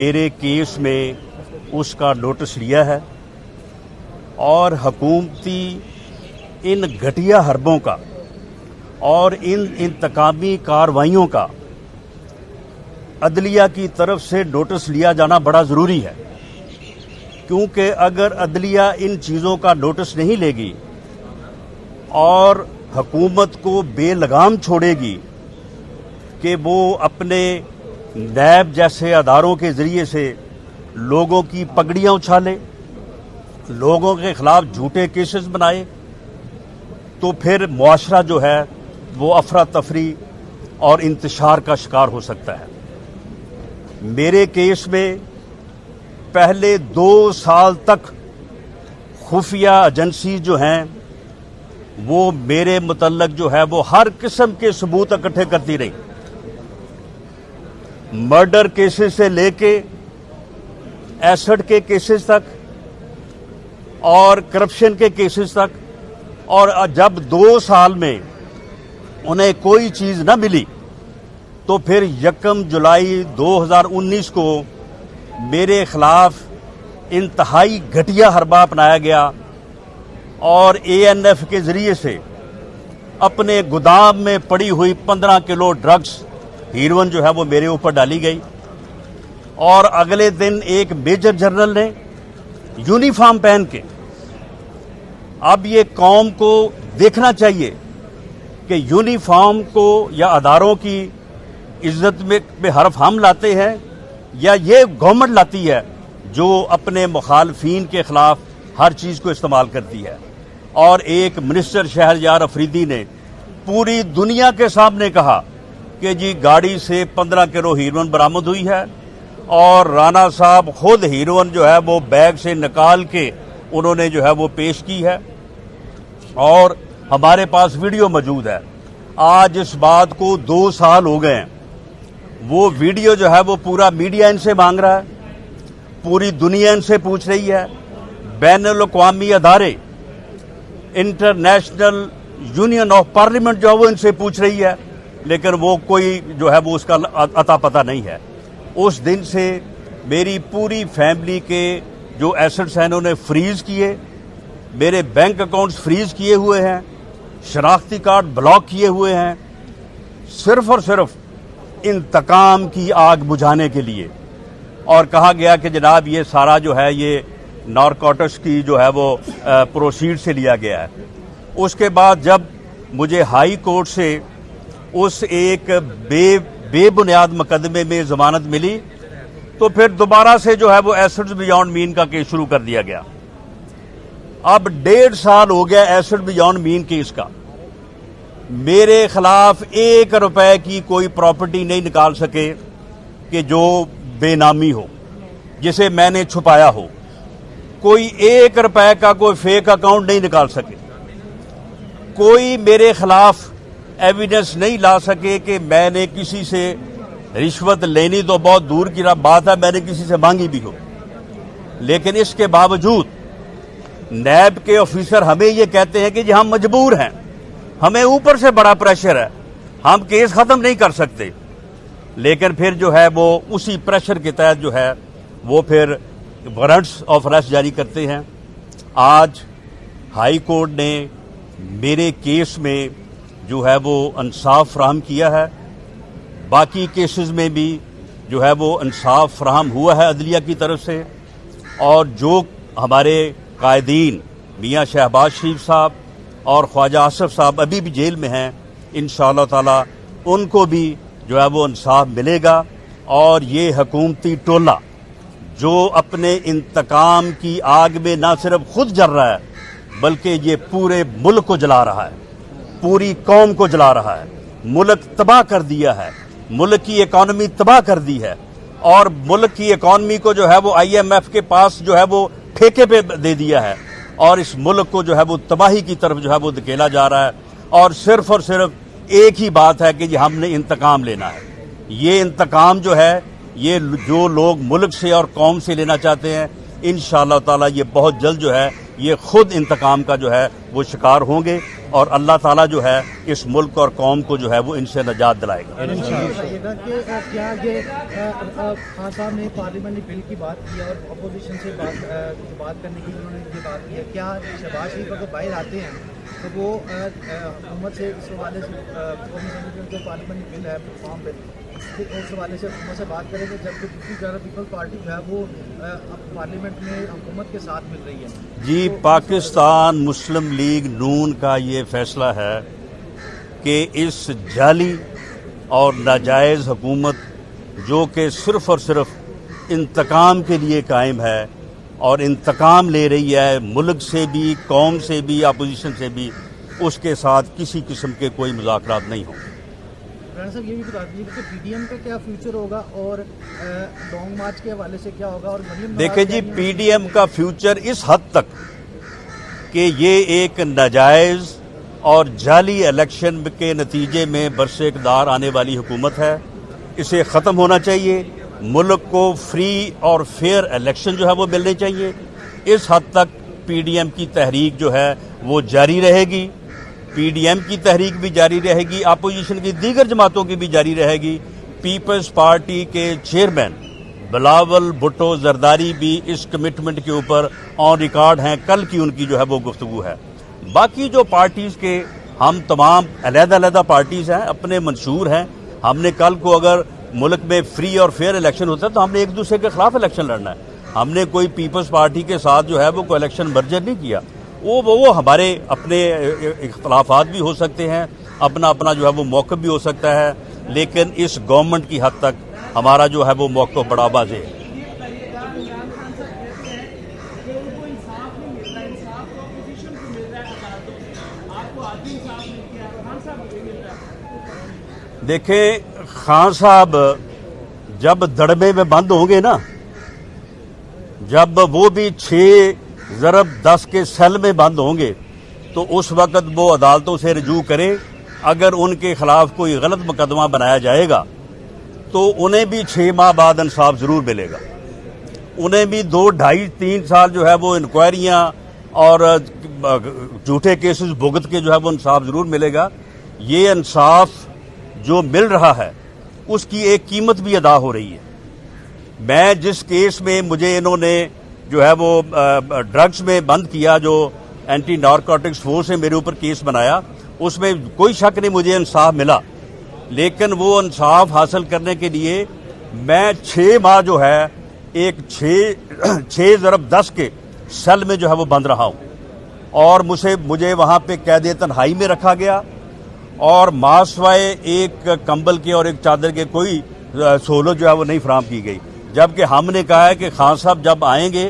میرے کیس میں اس کا نوٹس لیا ہے اور حکومتی ان گھٹیا حربوں کا اور ان انتقامی کارروائیوں کا عدلیہ کی طرف سے نوٹس لیا جانا بڑا ضروری ہے، کیونکہ اگر عدلیہ ان چیزوں کا نوٹس نہیں لے گی اور حکومت کو بے لگام چھوڑے گی کہ وہ اپنے نیب جیسے اداروں کے ذریعے سے لوگوں کی پگڑیاں اچھالے، لوگوں کے خلاف جھوٹے کیسز بنائے، تو پھر معاشرہ جو ہے وہ افراتفری اور انتشار کا شکار ہو سکتا ہے۔ میرے کیس میں پہلے 2 سال تک خفیہ ایجنسی جو ہیں وہ میرے متعلق جو ہے وہ ہر قسم کے ثبوت اکٹھے کرتی رہی، مرڈر کیسز سے لے کے ایسڈ کے کیسز تک اور کرپشن کے کیسز تک، اور جب 2 سال میں انہیں کوئی چیز نہ ملی تو پھر 1 جولائی 2019 کو میرے خلاف انتہائی گھٹیا حربہ اپنایا گیا اور ANF کے ذریعے سے اپنے گودام میں پڑی ہوئی 15 کلو ڈرگز ہیروئن جو ہے وہ میرے اوپر ڈالی گئی، اور اگلے دن ایک میجر جنرل نے یونیفارم پہن کے، اب یہ قوم کو دیکھنا چاہیے کہ یونیفارم کو یا اداروں کی عزت میں حرف ہم لاتے ہیں یا یہ گورنمنٹ لاتی ہے جو اپنے مخالفین کے خلاف ہر چیز کو استعمال کرتی ہے۔ اور ایک منسٹر شہریار افریدی نے پوری دنیا کے سامنے کہا کہ جی گاڑی سے 15 کلو ہیروئن برآمد ہوئی ہے، اور رانا صاحب خود ہیروئن جو ہے وہ بیگ سے نکال کے انہوں نے جو ہے وہ پیش کی ہے، اور ہمارے پاس ویڈیو موجود ہے۔ آج اس بات کو 2 سال ہو گئے ہیں، وہ ویڈیو جو ہے وہ پورا میڈیا ان سے مانگ رہا ہے، پوری دنیا ان سے پوچھ رہی ہے، بین الاقوامی ادارے، انٹرنیشنل یونین آف پارلیمنٹ جو ہے وہ ان سے پوچھ رہی ہے، لیکن وہ کوئی جو ہے وہ اس کا عطا پتہ نہیں ہے۔ اس دن سے میری پوری فیملی کے جو ایسٹس ہیں انہوں نے فریز کیے، میرے بینک اکاؤنٹس فریز کیے ہوئے ہیں، شناختی کارڈ بلاک کیے ہوئے ہیں، صرف اور صرف انتقام کی آگ بجھانے کے لیے۔ اور کہا گیا کہ جناب یہ سارا جو ہے یہ نارکوٹکس کی جو ہے وہ پروسیڈ سے لیا گیا ہے۔ اس کے بعد جب مجھے ہائی کورٹ سے اس ایک بے بنیاد مقدمے میں ضمانت ملی تو پھر دوبارہ سے جو ہے وہ ایسڈ بیانڈ مین کا کیس شروع کر دیا گیا۔ اب 1.5 سال ہو گیا ایسڈ بیانڈ مین کیس کا، میرے خلاف 1 روپے کی کوئی پراپرٹی نہیں نکال سکے کہ جو بے نامی ہو، جسے میں نے چھپایا ہو، کوئی 1 روپے کا کوئی فیک اکاؤنٹ نہیں نکال سکے، کوئی میرے خلاف ایویڈنس نہیں لا سکے کہ میں نے کسی سے رشوت لینی تو بہت دور کی بات ہے، میں نے کسی سے مانگی بھی ہو۔ لیکن اس کے باوجود نیب کے آفیسر ہمیں یہ کہتے ہیں کہ جی ہم مجبور ہیں، ہمیں اوپر سے بڑا پریشر ہے، ہم کیس ختم نہیں کر سکتے، لیکن پھر جو ہے وہ اسی پریشر کے تحت جو ہے وہ پھر وارنٹس آف اریسٹ جاری کرتے ہیں۔ آج ہائی کورٹ نے میرے کیس میں جو ہے وہ انصاف فراہم کیا ہے، باقی کیسز میں بھی جو ہے وہ انصاف فراہم ہوا ہے عدلیہ کی طرف سے، اور جو ہمارے قائدین میاں شہباز شریف صاحب اور خواجہ آصف صاحب ابھی بھی جیل میں ہیں، انشاءاللہ تعالی ان کو بھی جو ہے وہ انصاف ملے گا، اور یہ حکومتی ٹولہ جو اپنے انتقام کی آگ میں نہ صرف خود جل رہا ہے بلکہ یہ پورے ملک کو جلا رہا ہے، پوری قوم کو جلا رہا ہے، ملک تباہ کر دیا ہے، ملک کی اکانومی تباہ کر دی ہے، اور ملک کی اکانومی کو جو ہے وہ IMF کے پاس جو ہے وہ ٹھیکے پہ دے دیا ہے، اور اس ملک کو جو ہے وہ تباہی کی طرف جو ہے وہ دھکیلا جا رہا ہے، اور صرف ایک ہی بات ہے کہ جی ہم نے انتقام لینا ہے۔ یہ انتقام جو ہے یہ جو لوگ ملک سے اور قوم سے لینا چاہتے ہیں، انشاءاللہ تعالی یہ بہت جلد جو ہے یہ خود انتقام کا جو ہے وہ شکار ہوں گے۔ اور اللہ تعالیٰ جو ہے اس ملک اور قوم کو جو ہے وہ ان سے نجات دلائے گا. کیا یہ خان صاحب نے پارلیمنٹ بل کی بات کی اور اپوزیشن سے بات کرنے کی انہوں نے یہ بات کی ہے, کیا شہباز شریف اگر باہر آتے ہیں تو وہ حکومت سے اس حوالے سے جو پارلیمنٹ بل ہے فارم بل اس حوالے سے حکومت سے بات کریں گے, جبکہ دوسری جانب پیپلز پارٹی جو ہے وہ پارلیمنٹ میں حکومت کے ساتھ مل رہی ہے؟ جی, پاکستان مسلم لیگ نون کا یہ فیصلہ ہے کہ اس جعلی اور ناجائز حکومت جو کہ صرف اور صرف انتقام کے لیے قائم ہے اور انتقام لے رہی ہے ملک سے بھی, قوم سے بھی, اپوزیشن سے بھی, اس کے ساتھ کسی قسم کے کوئی مذاکرات نہیں ہوں. رانا صاحب یہ بھی بتا دیجیے کہ پی ڈی ایم کا کیا فیوچر ہوگا اور لانگ مارچ کے حوالے سے کیا ہوگا؟ اور دیکھیں جی, پی ڈی ایم کا فیوچر اس حد تک کہ یہ ایک ناجائز اور جعلی الیکشن کے نتیجے میں برسے اقتدار آنے والی حکومت ہے, اسے ختم ہونا چاہیے. ملک کو فری اور فیئر الیکشن جو ہے وہ ملنے چاہیے. اس حد تک پی ڈی ایم کی تحریک جو ہے وہ جاری رہے گی. پی ڈی ایم کی تحریک بھی جاری رہے گی, اپوزیشن کی دیگر جماعتوں کی بھی جاری رہے گی. پیپلز پارٹی کے چیئرمین بلاول بھٹو زرداری بھی اس کمٹمنٹ کے اوپر آن ریکارڈ ہیں. کل کی ان کی جو ہے وہ گفتگو ہے. باقی جو پارٹیز کے ہم تمام علیحدہ علیحدہ پارٹیز ہیں, اپنے منشور ہیں. ہم نے کل کو اگر ملک میں فری اور فیئر الیکشن ہوتا ہے تو ہم نے ایک دوسرے کے خلاف الیکشن لڑنا ہے. ہم نے کوئی پیپلز پارٹی کے ساتھ جو ہے وہ کوئی الیکشن مرجر نہیں کیا. وہ ہمارے اپنے اختلافات بھی ہو سکتے ہیں, اپنا اپنا جو ہے وہ موقف بھی ہو سکتا ہے, لیکن اس گورنمنٹ کی حد تک ہمارا جو ہے وہ موقف بڑا واضح ہے. دیکھیں, خان صاحب جب دڑبے میں بند ہوں گے نا, جب وہ بھی 6x10 کے سیل میں بند ہوں گے تو اس وقت وہ عدالتوں سے رجوع کرے. اگر ان کے خلاف کوئی غلط مقدمہ بنایا جائے گا تو انہیں بھی 6 ماہ بعد انصاف ضرور ملے گا. انہیں بھی 2, 2.5, 3 سال جو ہے وہ انکوائریاں اور جھوٹے کیسز بھگت کے جو ہے وہ انصاف ضرور ملے گا. یہ انصاف جو مل رہا ہے اس کی ایک قیمت بھی ادا ہو رہی ہے. میں جس کیس میں مجھے انہوں نے جو ہے وہ ڈرگز میں بند کیا, جو اینٹی نارکوٹکس فورس سے میرے اوپر کیس بنایا, اس میں کوئی شک نہیں مجھے انصاف ملا. لیکن وہ انصاف حاصل کرنے کے لیے میں 6 ماہ جو ہے ایک 6x10 کے سیل میں جو ہے وہ بند رہا ہوں, اور مجھے وہاں پہ قید تنہائی میں رکھا گیا, اور ماسوائے ایک کمبل کے اور ایک چادر کے کوئی سہولت جو ہے وہ نہیں فراہم کی گئی. جبکہ ہم نے کہا ہے کہ خان صاحب جب آئیں گے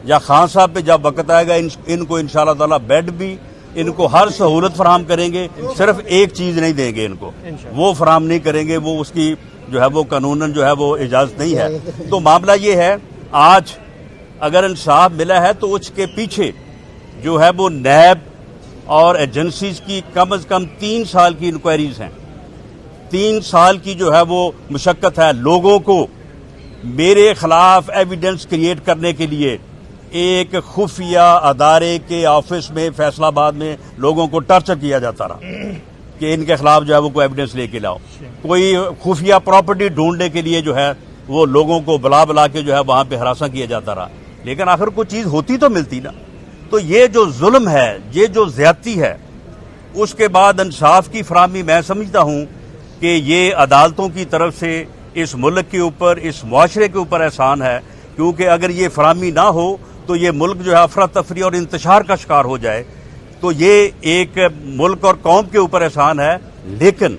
یا خان صاحب پہ جب وقت آئے گا ان کو انشاءاللہ تعالی بیڈ بھی, ان کو ہر سہولت فراہم کریں گے. صرف ایک چیز نہیں دیں گے ان کو, وہ فراہم نہیں کریں گے, وہ اس کی جو ہے وہ قانوناً جو ہے وہ اجازت نہیں ہے. تو معاملہ یہ ہے, آج اگر انصاف ملا ہے تو اس کے پیچھے جو ہے وہ نیب اور ایجنسیز کی کم از کم 3 سال کی انکوائریز ہیں. 3 سال کی جو ہے وہ مشقت ہے. لوگوں کو میرے خلاف ایویڈنس کریٹ کرنے کے لیے ایک خفیہ ادارے کے آفس میں فیصلہ آباد میں لوگوں کو ٹارچر کیا جاتا رہا کہ ان کے خلاف جو ہے وہ کوئی ایویڈنس لے کے لاؤ. کوئی خفیہ پراپرٹی ڈھونڈنے کے لیے جو ہے وہ لوگوں کو بلا کے جو ہے وہاں پہ ہراساں کیا جاتا رہا. لیکن آخر کوئی چیز ہوتی تو ملتی نا. تو یہ جو ظلم ہے, یہ جو زیادتی ہے, اس کے بعد انصاف کی فراہمی میں سمجھتا ہوں کہ یہ عدالتوں کی طرف سے اس ملک کے اوپر, اس معاشرے کے اوپر احسان ہے. کیونکہ اگر یہ فراہمی نہ ہو تو یہ ملک جو ہے افراتفری اور انتشار کا شکار ہو جائے. تو یہ ایک ملک اور قوم کے اوپر احسان ہے. لیکن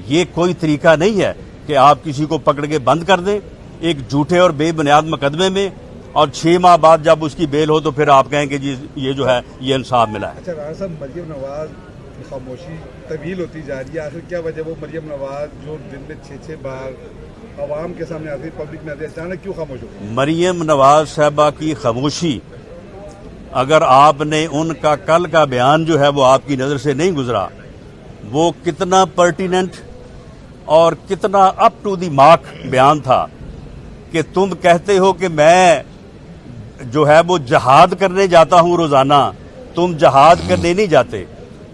یہ کوئی طریقہ نہیں ہے کہ آپ کسی کو پکڑ کے بند کر دیں ایک جھوٹے اور بے بنیاد مقدمے میں, اور 6 ماہ بعد جب اس کی بیل ہو تو پھر آپ کہیں کہ جی یہ جو ہے یہ انصاف ملا ہے. اچھا رانا صاحب, مریم نواز کی خاموشی طویل ہوتی جا رہی ہے, آخر کیا وجہ وہ مریم نواز جو دن میں 6 بار عوام کے سامنے آتی ہے, پبلک میں آتی ہے, اچانک کیوں خاموش ہو گئی؟ مریم نواز صاحبہ کی خاموشی, اگر آپ نے ان کا کل کا بیان جو ہے وہ آپ کی نظر سے نہیں گزرا, وہ کتنا پرٹیننٹ اور کتنا اپ ٹو دی مارک بیان تھا کہ تم کہتے ہو کہ میں جو ہے وہ جہاد کرنے جاتا ہوں روزانہ, تم جہاد کرنے نہیں جاتے,